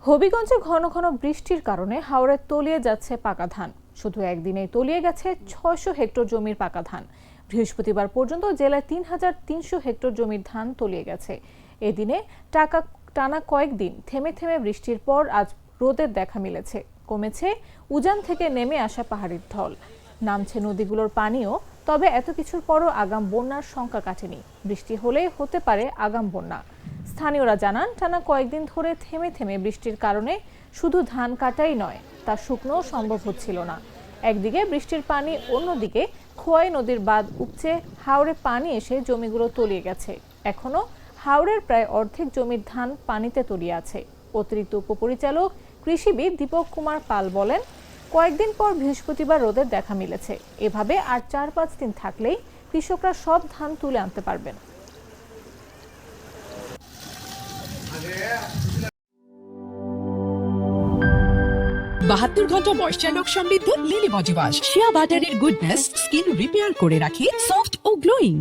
হবিগঞ্জে ঘন ঘন বৃষ্টির কারণে হাওরে তলিয়ে যাচ্ছে পাকা ধান। শুধু একদিনেই তলিয়ে গেছে ৬০০ হেক্টর জমির পাকা ধান। বৃহস্পতিবার পর্যন্ত জেলায় ৩৩০০ হেক্টর জমির ধান তলিয়ে গেছে। এদিনে টানা কয়েকদিন থেমে থেমে বৃষ্টির পর আজ রোদের দেখা মিলেছে। কমেছে উজান থেকে নেমে আসা পাহাড়ির ঢল, নামছে নদীগুলোর পানিও। তবে এত কিছুর পরও আগাম বন্যার শঙ্কা কাটেনি। বৃষ্টি হলেই হতে পারে আগাম বন্যা। স্থানীয়রা জানান, টানা কয়েকদিন ধরে থেমে থেমে বৃষ্টির কারণে শুধু ধান কাটাই নয়, তা শুকনোও সম্ভব হচ্ছিল না। একদিকে বৃষ্টির পানি, অন্যদিকে খোয়াই নদীর বাঁধ উপচে হাওরে পানি এসে জমিগুলো তলিয়ে গেছে। এখনো হাওরের প্রায় অর্ধেক জমির ধান পানিতে তলিয়ে আছে। অতিরিক্ত উপপরিচালক কৃষিবিদ দীপক কুমার পাল বলেন, কয়েকদিন পর বৃহস্পতিবার রোদের দেখা মিলেছে। এভাবে আর ৪-৫ দিন থাকলেই কৃষকরা সব ধান তুলে আনতে পারবেন। ৭২ ঘন্টা ময়েশ্চার লক সমৃদ্ধ লিলি বডি ওয়াশ। শিয়া বাটারের গুডনেস স্কিন রিপেয়ার করে রাখে সফট ও গ্লোয়িং।